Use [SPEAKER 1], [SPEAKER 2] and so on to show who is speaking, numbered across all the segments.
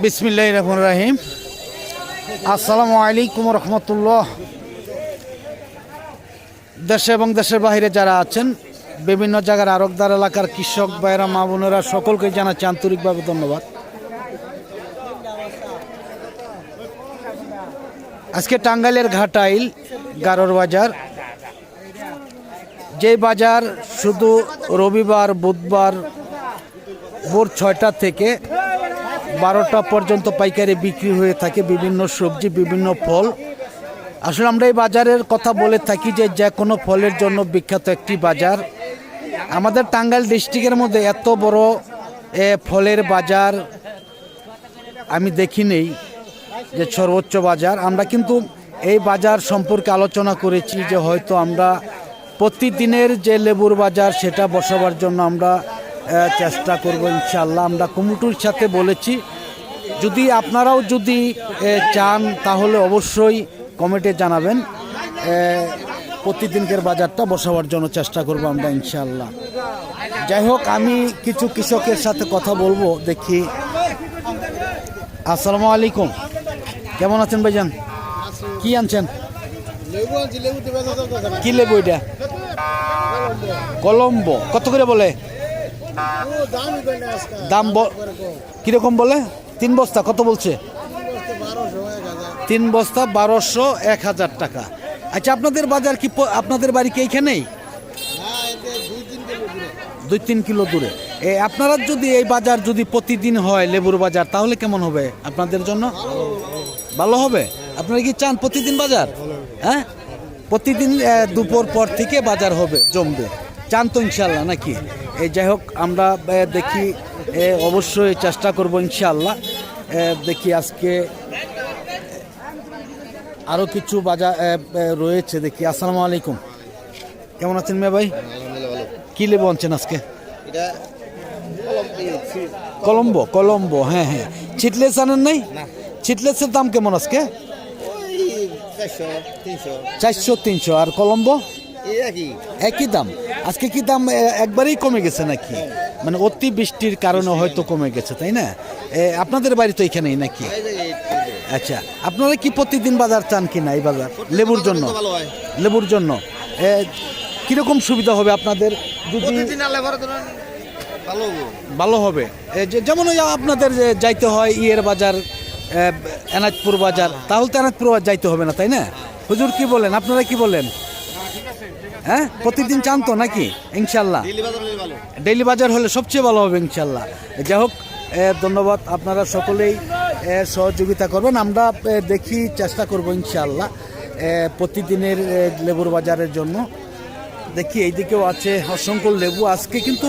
[SPEAKER 1] বিসমিল্লাহির রহমানির রহিম। আসসালামু আলাইকুম রহমতুল্লাহ। দেশে এবং দেশের বাইরে যারা আছেন, বিভিন্ন জায়গার আরকদার এলাকার কৃষক ভাইরা, মা বোনেরা, সকলকে জানাচ্ছি আন্তরিকভাবে ধন্যবাদ। আজকে টাঙ্গাইলের ঘাটাইল গারোর বাজার, যে বাজার শুধু রবিবার বুধবার ভোর 6টা থেকে 12টা পর্যন্ত পাইকারি বিক্রি হয়ে থাকে বিভিন্ন সবজি, বিভিন্ন ফল। আসলে আমরা এই বাজারের কথা বলে থাকি যে কোনো ফলের জন্য বিখ্যাত একটি বাজার। আমাদের টাঙ্গাইল ডিস্ট্রিক্টের মধ্যে এত বড় ফলের বাজার আমি দেখি নেই, যে সর্বোচ্চ বাজার। আমরা কিন্তু এই বাজার সম্পর্কে আলোচনা করেছি যে হয়তো আমরা প্রতিদিনের যে লেবুর বাজার সেটা বসাবার জন্য আমরা চেষ্টা করব ইনশাআল্লাহ। আমরা কমিটির সাথে বলেছি, যদি আপনারাও যদি চান তাহলে অবশ্যই কমিটি জানাবেন, প্রতিদিনকের বাজারটা বসাবার জন্য চেষ্টা করব আমরা ইনশাআল্লাহ। যাই হোক, আমি কিছু কৃষকের সাথে কথা বলবো, দেখি। আসসালামু আলাইকুম, কেমন আছেন ভাইজান? কি আনছেন? কি লেবু এটা? কলম্বো। কত করে বলে দাম? কিরকম বলে? 3 বস্তা কত বলছে? 3 বস্তা 1200, 1000 টাকা। আচ্ছা, আপনাদের বাজার কি, আপনাদের বাড়ি কি এইখানেই? 2-3 কিলো দূরে। আপনারা যদি এই বাজার যদি প্রতিদিন হয় লেবুর বাজার, তাহলে কেমন হবে আপনাদের জন্য? ভালো হবে। আপনারা কি চান প্রতিদিন বাজার? হ্যাঁ, প্রতিদিন দুপুর পর থেকে বাজার হবে, জমবে, চান তো ইনশাল্লাহ নাকি? যাই হোক, আমরা দেখি, অবশ্যই চেষ্টা করব ইনশাল্লাহ। দেখি আজকে আরও কিছু বাজার রয়েছে, দেখি। আসসালামু আলাইকুম, কেমন আছেন মেয়ে ভাই? কি লেবু আনছেন আজকে? কলম্বো। কলম্বো, হ্যাঁ হ্যাঁ। চিটলেস আনেন নাই? চিটলেসের দাম কেমন আজকে? 400-300। আর কলম্বো একই দাম। আজকে কি দাম একবারেই কমে গেছে নাকি? মানে অতি বৃষ্টির কারণে হয়তো কমে গেছে, তাই না? আপনাদের বাড়ি তো এখানেই নাকি? আচ্ছা, আপনারা কি প্রতিদিন বাজার চান কিনা এই বাজার লেবুর জন্য? লেবুর জন্য কিরকম সুবিধা হবে আপনাদের? ভালো হবে। যেমন আপনাদের যাইতে হয় ইয়ের বাজার, এনাজপুর বাজার, তাহলে তো এনাজপুর বাজার যাইতে হবে না, তাই না? হুজুর কি বলেন, আপনারা কি বলেন? হ্যাঁ, প্রতিদিন চান তো নাকি? ইনশাল্লাহ ডেইলি বাজার হলে সবচেয়ে ভালো হবে ইনশাল্লাহ। যাই হোক, ধন্যবাদ। আপনারা সকলেই সহযোগিতা করবেন, আমরা দেখি চেষ্টা করব ইনশাল্লাহ প্রতিদিনের লেবুর বাজারের জন্য। দেখি এইদিকেও আছে অসংখ্য লেবু। আজকে কিন্তু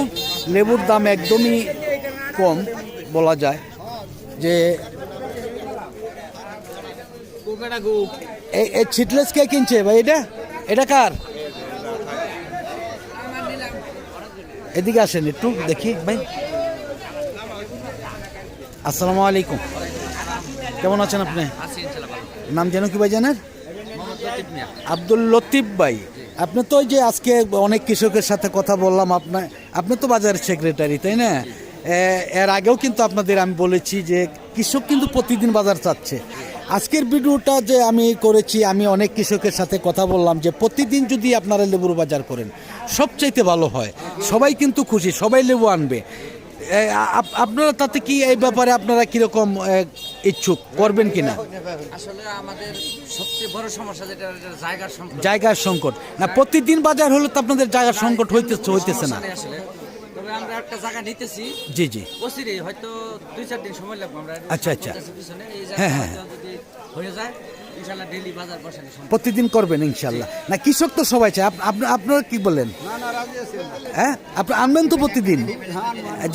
[SPEAKER 1] লেবুর দাম একদমই কম বলা যায়। যে এই ছিটলেস কে কিনছে ভাই? এটা কার? এদিকে আসেন একটু, দেখি ভাই। আসসালামু আলাইকুম, কেমন আছেন আপনি? নাম যেন কি ভাই জানেন? আব্দুল লতিফ ভাই। আপনি তো ওই যে আজকে অনেক কৃষকের সাথে কথা বললাম, আপনি তো বাজারের সেক্রেটারি, তাই না? এর আগেও কিন্তু আপনাদের আমি বলেছি যে কৃষক কিন্তু প্রতিদিন বাজার চাচ্ছে। আজকের ভিডিওটা যে আমি করেছি, আমি অনেক কৃষকের সাথে কথা বললাম যে প্রতিদিন যদি আপনারা লেবুর বাজার করেন সবচাইতে ভালো হয়। সবাই কিন্তু খুশি, সবাই লেবু আনবে। আপনারা তাতে কি এই ব্যাপারে আপনারা কিরকম ইচ্ছুক, করবেন কিনা?
[SPEAKER 2] আসলে আমাদের সবচেয়ে বড় সমস্যা যেটা
[SPEAKER 1] জায়গার সংকট। না, প্রতিদিন বাজার হলে তো আপনাদের জায়গার সংকট হইতেছে না।
[SPEAKER 2] তবে আমরা একটা জায়গা নিতেছি।
[SPEAKER 1] জি জি,
[SPEAKER 2] ওসিরে হয়তো 2-4 দিন সময় লাগবে। আমরা
[SPEAKER 1] আচ্ছা আচ্ছা,
[SPEAKER 2] হ্যাঁ হ্যাঁ, যদি হয়ে যায় ইনশাআল্লাহ ডেইলি বাজার বসানো সম্ভব।
[SPEAKER 1] প্রতিদিন করবেন ইনশাআল্লাহ। না, কৃষক তো সবাই চায়, আপনারা কি বলেন? হ্যাঁ, আপনি আনবেন তো প্রতিদিন?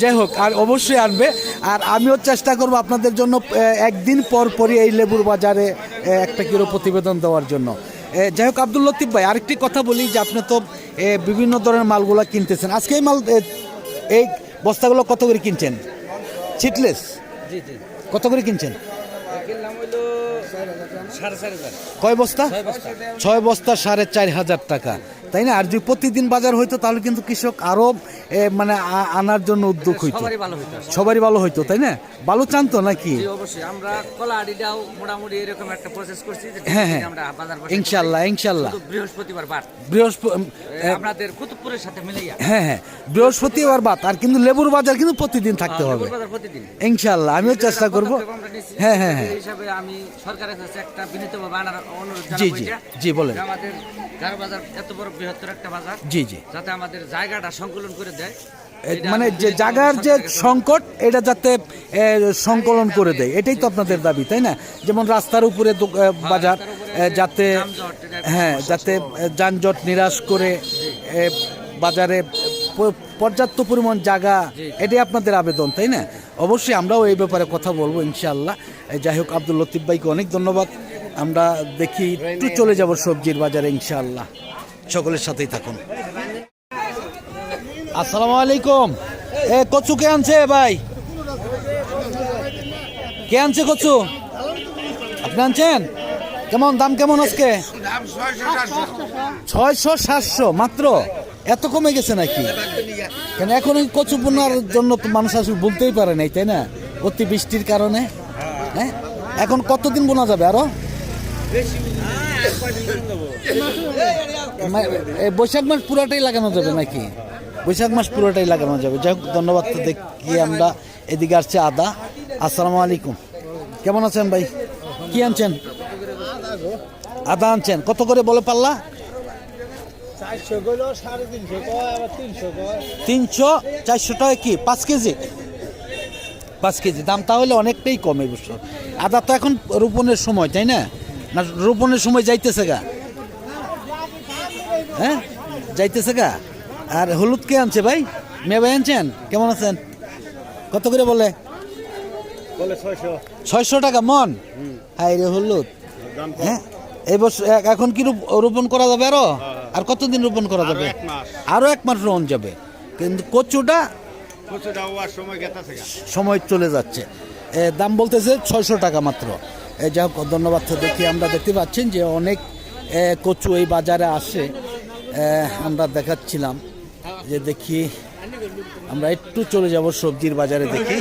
[SPEAKER 1] যাই হোক, আর অবশ্যই আনবে। আর আমিও চেষ্টা করব আপনাদের জন্য একদিন পর পরই এই লেবুর বাজারে একটা কিলো প্রতিবেদন দেওয়ার জন্য। যাই হোক, আব্দুল লতিফ ভাই, আরেকটি কথা বলি যে আপনি তো বিভিন্ন ধরনের মালগুলা কিনতেছেন। আজকে এই বস্তাগুলো কত করে কিনছেন? চিটলেস কত করে কিনছেন? কয় বস্তা? 6 বস্তা 4,500 টাকা। তাই না? আর যদি প্রতিদিন বাজার হইতো তাহলে কিন্তু কৃষক আরো মানে আনার জন্য উদ্যোগ হইতো,
[SPEAKER 2] সবারই ভালো হইতো।
[SPEAKER 1] সবারই ভালো হইতো, তাই না? ভালো চান তো নাকি?
[SPEAKER 2] জি, অবশ্যই আমরা কলাহাটিটাও মোটামুটি এরকম একটা প্রসেস করছি যে
[SPEAKER 1] হ্যাঁ, হ্যাঁ।
[SPEAKER 2] আমরা বাজার বসাই
[SPEAKER 1] ইনশাল্লাহ, ইনশাল্লাহ।
[SPEAKER 2] শুধু বৃহস্পতিবার বার
[SPEAKER 1] বৃহস্পতি,
[SPEAKER 2] আপনাদের কুতুবপুরের সাথে মিলাইয়া
[SPEAKER 1] হ্যাঁ হ্যাঁ, বৃহস্পতিবার বাদ। আর কিন্তু লেবুর বাজার কিন্তু প্রতিদিন থাকতে হবে
[SPEAKER 2] লেবুর বাজার প্রতিদিন।
[SPEAKER 1] ইনশাল্লাহ, আমিও চেষ্টা করব।
[SPEAKER 2] পদক্ষেপ আমরা নিচ্ছি।
[SPEAKER 1] হ্যাঁ হ্যাঁ হ্যাঁ,
[SPEAKER 2] এই হিসাবে আমি সরকারের কাছে একটা বিনীতভাবে অনুরোধ
[SPEAKER 1] জি
[SPEAKER 2] জানাবো
[SPEAKER 1] জি
[SPEAKER 2] এটা,
[SPEAKER 1] জি, বলেন।
[SPEAKER 2] যে আমাদের গারো বাজার এত বড় বৃহত্তর একটা বাজার,
[SPEAKER 1] জি জি,
[SPEAKER 2] যাতে আমাদের জায়গাটা সংকলন করে দেয়। এটা
[SPEAKER 1] মানে
[SPEAKER 2] আমি
[SPEAKER 1] যে
[SPEAKER 2] বিনীতভাবে
[SPEAKER 1] জায়গার যে
[SPEAKER 2] সরকারের কাছে
[SPEAKER 1] সংকট এটা যাতে সংকলন করে দেয়, এটাই তো আপনাদের দাবি, তাই না? যেমন রাস্তার উপরে বাজার,
[SPEAKER 2] রাস্তার উপরে
[SPEAKER 1] যাতে
[SPEAKER 2] যানজট, এটা একটা
[SPEAKER 1] হ্যাঁ,
[SPEAKER 2] সমস্যা।
[SPEAKER 1] যাতে যানজট নিরাশ করে বাজারে পর্যাপ্ত পরিমাণ জায়গা, এটাই আপনাদের আবেদন, তাই না? অবশ্যই আমরাও এই ব্যাপারে কথা বলবো ইনশাআল্লাহ। যাই হোক, আব্দুল লতিফ ভাইকে অনেক ধন্যবাদ। আমরা দেখি একটু চলে যাব সবজির বাজারে ইনশাআল্লাহ। সকলের সাথেই থাকুন। আসসালামু আলাইকুম। কচু কে আনছে ভাই? কে আনছে কচু? আপনি আনছেন? কেমন দাম, কেমন আজকে? 600-700 মাত্র? এত কমে গেছে নাকি? কেন এখন এই কচু বোনার জন্য তো মানুষ আসলে বলতেই পারে নাই, তাই না? অতি বৃষ্টির কারণে। হ্যাঁ, এখন কতদিন বোনা যাবে আরো? বৈশাখ মাস পুরাটাই লাগানো যাবে নাকি? বৈশাখ মাস পুরোটাই লাগানো যাবে। যাই হোক, ধন্যবাদ। তো দেখি আমরা এদিকে আসছে আদা। আসসালামু আলাইকুম, কেমন আছেন ভাই? কি আনছেন? আদা আনছেন, কত করে বলে পাল্লা? 300-400 টাকা। কি 5 কেজি? 5 কেজি দাম তাহলে অনেকটাই কমে বছর। আদা তো এখন রোপণের সময়, তাই না? না রোপণের সময় যাইতেছে গা? হ্যাঁ, যাইতেছে গা। আর হলুদ কে আনছে ভাই? মেয়ে ভাই আনছেন? কেমন আছেন? কত করে বলে? 600 টাকা মন? হাই রে হলুদ। হ্যাঁ, এই বছর এখন কি রোপণ করা যাবে আরো? আর কতদিন রোপণ করা যাবে? আরো 1 মাস রোপণ যাবে, কিন্তু কচুটা সময় চলে যাচ্ছে। দাম বলতেছে 600 টাকা মাত্র। যাই হোক, ধন্যবাদ। তো দেখি আমরা দেখতে পাচ্ছেন যে অনেক কচু এই বাজারে আসে। আমরা দেখাচ্ছিলাম যে দেখি আমরা একটু চলে যাব সবজির বাজারে দেখি।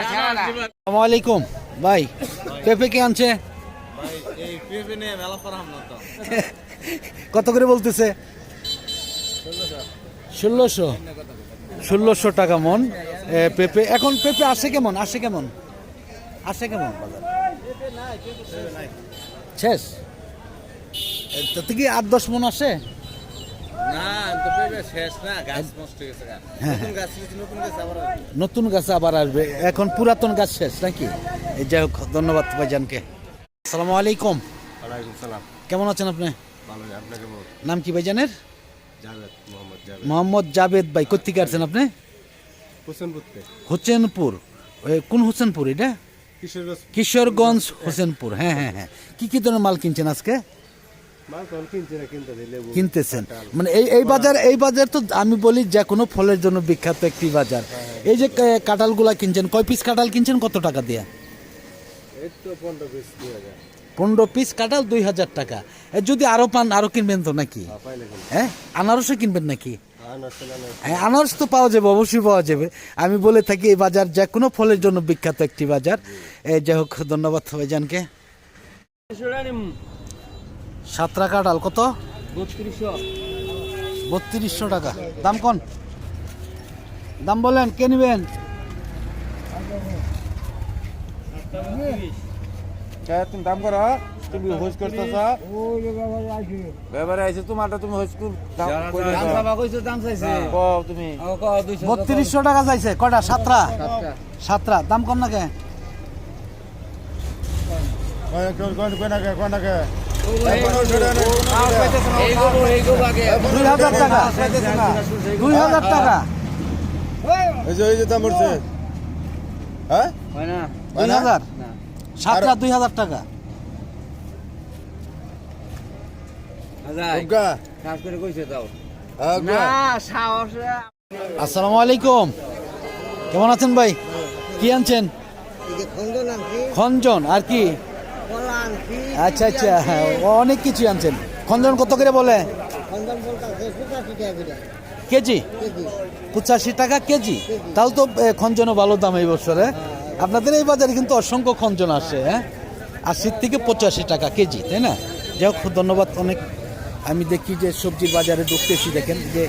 [SPEAKER 1] আসসালামু আলাইকুম ভাই, পেঁপে কে আনছে? কত করে বলতেছে? 1600 টাকা মন পেঁপে। এখন পেঁপে আসে কেমন? আসে কেমন বাজার? শেষ? তাতে কি 8-10 মন আসে? নতুন গাছ আবার আসবে, এখন পুরাতন গাছ শেষ নাকি? যাই হোক, ধন্যবাদ ভাইজানকে। আসসালামু আলাইকুম। কেমন আছেন আপনি? নাম কি ভাইজানের? মোহাম্মদ জাবেদ ভাই। কোথেকে আসছেন আপনি? হোসেনপুর। কোন হোসেনপুর এটা? কিশোরগঞ্জ হোসেনপুর। হ্যাঁ হ্যাঁ হ্যাঁ। কি কি ধরনের মাল কিনছেন আজকে? কিনতেছেন মানে এই বাজার তো আমি বলি যে কোনো ফলের জন্য বিখ্যাত একটি বাজার। এই যে কাঁঠালগুলা কিনছেন, কয় পিস কাঁঠাল কিনছেন, কত টাকা দিয়ে? 15 পিস কাঁঠাল 2000 টাকা। যদি আরো পান আরো কিনবেন তো নাকি? হ্যাঁ, আনারসও কিনবেন নাকি? হ্যাঁ, আনারস তো পাওয়া যাবে, অবশ্যই পাওয়া যাবে। আমি বলে থাকি এই বাজার যে কোনো ফলের জন্য বিখ্যাত একটি বাজার। যাই হোক, ধন্যবাদ ভাইজানকে। সাতরা কাঁঠাল কত? 3200 টাকা। দাম কোন? দাম বলেন, কে নিবেন?
[SPEAKER 3] তুমি দাম করো, তুমি হোজ করতেছ, ব্যাপারে আইছে তোমারটা, তুমি হোজ তুমি
[SPEAKER 1] 3200 টাকা চাইছে। কটা? সাতরা। দাম কম না কে? 2000 টাকা। 2000 টাকা।
[SPEAKER 3] এই যে দাম পড়ছে। হ্যাঁ,
[SPEAKER 1] 2000। সাতরা 2000 টাকা। আসসালামু আলাইকুম, কেমন আছেন ভাই? কি আনছেন? খঞ্জন। আর কি? আচ্ছা আচ্ছা, অনেক কিছু আনছেন। খঞ্জন কত করে বলে? কেজি 85 টাকা কেজি। তাহলে তো খঞ্জনও ভালো দাম এই বছরে। আপনাদের এই বাজারে কিন্তু অসংখ্য খঞ্জন আসে, হ্যাঁ, 80 থেকে 85 টাকা কেজি, তাই না? যাই হোক, ধন্যবাদ অনেক। আমি দেখি যে সবজির বাজারে ঢুকতেছি, দেখেন যে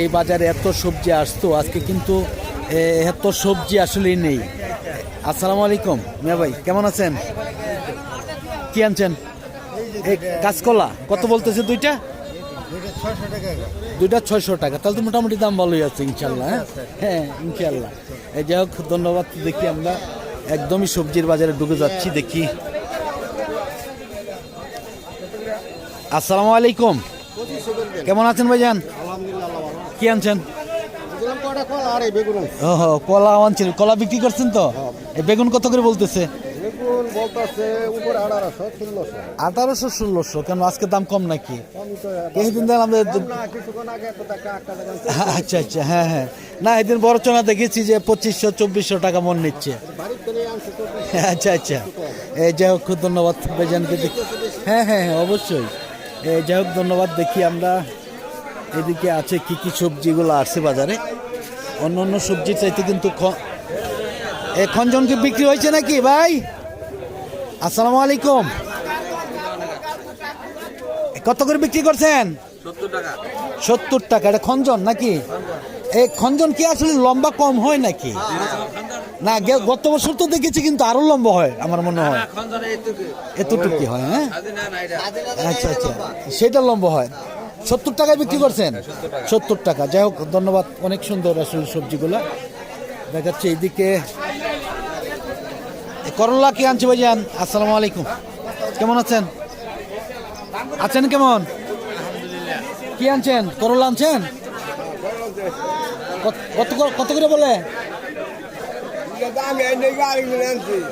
[SPEAKER 1] এই বাজারে এত সবজি আসতো, আজকে কিন্তু এত সবজি আসলেই নেই। আসসালামু আলাইকুম মিয়া ভাই, কেমন আছেন? কি আনছেন? এই কাঁচকলা কত বলতেছে? দুইটা 600 টাকা। তাহলে তো মোটামুটি দাম ভালোই আছে ইনশাল্লাহ। হ্যাঁ ইনশাল্লাহ। এই যাই হোক, ধন্যবাদ। দেখি আমরা একদমই সবজির বাজারে ঢুকে যাচ্ছি, দেখি। আসসালামু আলাইকুম, কেমন আছেন ভাইজান? কি আনছেন? ওহো, কলা আনছেন। কলা বিক্রি করছেন তো? এই বেগুন কত করে বলতেছে? 1800-1600। কেন আজকে দাম কম নাকি? কিছুদিন ধরে আমাদের আচ্ছা আচ্ছা, হ্যাঁ হ্যাঁ। না, এদিন বড় চনা দেখেছি যে 2500-2400 টাকা মন নিচ্ছে। আচ্ছা আচ্ছা। এই যাই হোক, খুব ধন্যবাদ ভাইজানকে। হ্যাঁ হ্যাঁ হ্যাঁ, অবশ্যই। যাই হোক, ধন্যবাদ। দেখি আমরা এদিকে আছে কি কি সবজিগুলো আসছে বাজারে। অন্য অন্য সবজির চাইতে কিন্তু খঞ্জন কি বিক্রি হয়েছে নাকি ভাই? আসসালামু আলাইকুম, কত করে বিক্রি করছেন? 70 টাকা। এটা খঞ্জন নাকি? এই খঞ্জন কি আসলে লম্বা কম হয় নাকি? না, গত বছর তো দেখেছি কিন্তু আরো লম্বা হয় আমার মনে হয়। এতটুকু হয়? হ্যাঁ, আচ্ছা আচ্ছা, সেটা লম্বা হয়। 70 টাকায় বিক্রি করছেন? 70 টাকা। যাই হোক, ধন্যবাদ। অনেক সুন্দর আসলে সবজিগুলা দেখাচ্ছে। এইদিকে করলা কি আনছে ভাইজান? আসসালামু আলাইকুম, কেমন আছেন? আছেন কেমন? কি আনছেন? করলা আনছেন? কত করে বলে?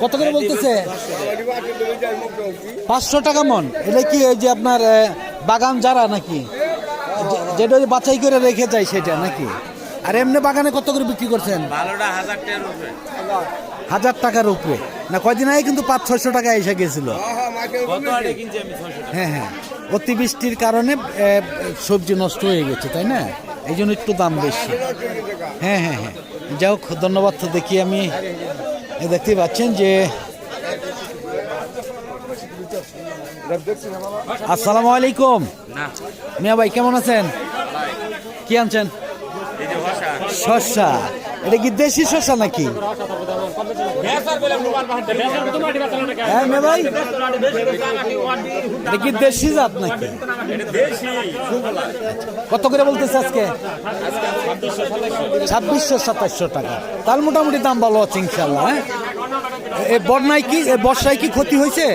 [SPEAKER 1] কত করে বলতেছে? 500 টাকা মন। এটা কি এই যে আপনার বাগান যারা নাকি, যেটা বাছাই করে রেখে যায় সেটা নাকি? আর এমনি বাগানে কত করে বিক্রি করছেন? 1000 টাকার উপরে। না, কয়দিন আগে কিন্তু 500-600 টাকা এসে গেছিল। হ্যাঁ হ্যাঁ, অতিবৃষ্টির কারণে সবজি নষ্ট হয়ে গেছে, তাই না? এই জন্য একটু দাম বেশি। হ্যাঁ হ্যাঁ হ্যাঁ, যাই হোক, ধন্যবাদ। তো দেখি আমি, দেখতে পাচ্ছেন যে আসসালামু আলাইকুম মিয়া ভাই, কেমন আছেন? কি আনছেন? শসা। এটা কি দেশি শসা নাকি? হ্যাঁ মিয়া ভাই, এটা কি দেশি জাত নাকি? কত করে বলতেছে আজকে? 2600-2700 টাকা। তার মোটামুটি দাম ভালো আছে ইনশাল্লাহ। হ্যাঁ, এই বন্যায় কি, বর্ষায় কি ক্ষতি হয়েছে?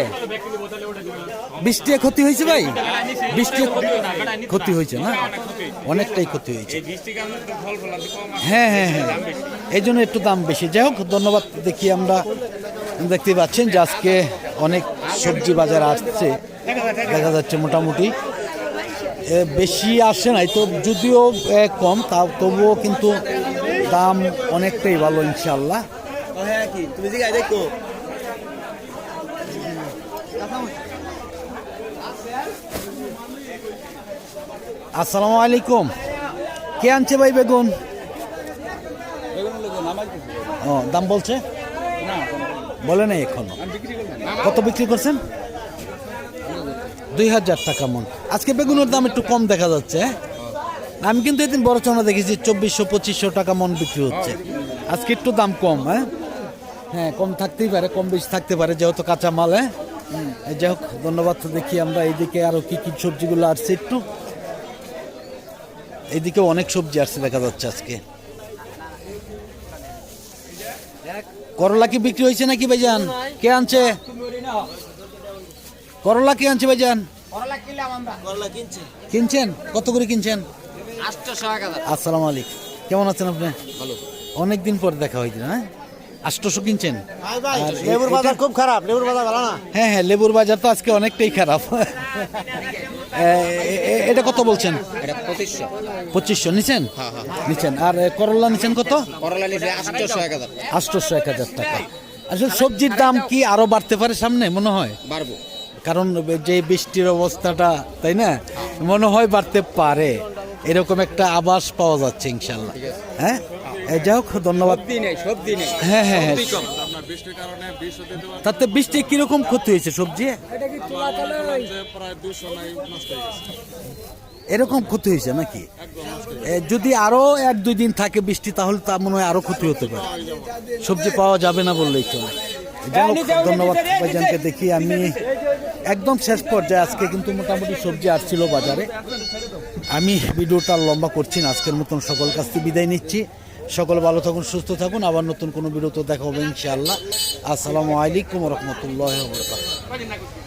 [SPEAKER 1] বৃষ্টি ক্ষতি হয়েছে ভাই? বৃষ্টি ক্ষতি হয়েছে না? অনেকটাই ক্ষতি হয়েছে। হ্যাঁ হ্যাঁ হ্যাঁ, এই জন্য একটু দাম বেশি। যাই হোক, ধন্যবাদ। দেখি আমরা, দেখতে পাচ্ছেন যে আজকে অনেক সবজি বাজার আসছে, দেখা যাচ্ছে মোটামুটি বেশি আসে নাই তো, যদিও কম, তা তবুও কিন্তু দাম অনেকটাই ভালো ইনশাল্লাহ। আসসালামু আলাইকুম, কে আনছে ভাই বেগুন? ও, দাম বলছে? বলে নাই এখনো। কত বিক্রি করছেন? 2000 টাকা মন। আজকে বেগুনের দাম একটু কম দেখা যাচ্ছে। আমি কিন্তু এদিন বড় চনা দেখেছি 2400-2500 টাকা মন বিক্রি হচ্ছে। আজকে একটু দাম কম। হ্যাঁ হ্যাঁ, কম থাকতেই পারে, কম বেশি থাকতে পারে, যেহেতু কাঁচা মাল। হ্যাঁ, যাই হোক, ধন্যবাদ। দেখি আমরা এইদিকে আরো কি কি সবজিগুলো আসছে একটু। এইদিকে অনেক সবজি আসছে দেখা যাচ্ছে আজকে। করলা কি বিক্রি হয়েছে নাকি ভাইজান? কে আনছে করলা? কে আনছে ভাইজান? কিনছেন? কত করে কিনছেন?
[SPEAKER 2] 800
[SPEAKER 1] আসসালামু আলাইকুম, কেমন আছেন আপনি? অনেকদিন পর দেখা হয়েছে। হ্যাঁ, 800 কিনছেন?
[SPEAKER 3] লেবুর বাজার খুব খারাপ, লেবুর বাজার ভালো না।
[SPEAKER 1] হ্যাঁ হ্যাঁ, লেবুর বাজার তো আজকে অনেকটাই খারাপ। এটা কত বলছেন? 2500 নিছেন? নিছেন। আর করলা নিছেন কত? 800-1000 টাকা। আসলে সবজির দাম কি আরো বাড়তে পারে সামনে মনে হয়? কারণ যে বৃষ্টির অবস্থাটা, তাই না, মনে হয় বাড়তে পারে। এরকম একটা আভাস পাওয়া যাচ্ছে ইনশাল্লাহ। হ্যাঁ, যাই হোক, ধন্যবাদ। হ্যাঁ হ্যাঁ হ্যাঁ, তাতে বৃষ্টি কিরকম ক্ষতি হয়েছে সবজি? এরকম ক্ষতি হয়েছে নাকি? যদি আরো 1-2 দিন থাকে বৃষ্টি তাহলে তা মনে হয় আরো ক্ষতি হতে পারে, সবজি পাওয়া যাবে না বললেই চলে। যাই হোক, ধন্যবাদ ভাইজানকে। দেখি আমি একদম শেষ পর্যায়ে, আজকে কিন্তু মোটামুটি সবজি আসছিল বাজারে। আমি ভিডিওটা লম্বা করছি না, আজকের মতন সকল কাছ থেকে বিদায় নিচ্ছি। সকল ভালো থাকুন, সুস্থ থাকুন, আবার নতুন কোনো ভিডিওতে দেখা হবে ইনশাআল্লাহ। আসসালামু আলাইকুম ওয়া রাহমাতুল্লাহি ওয়া বারাকাতুহু।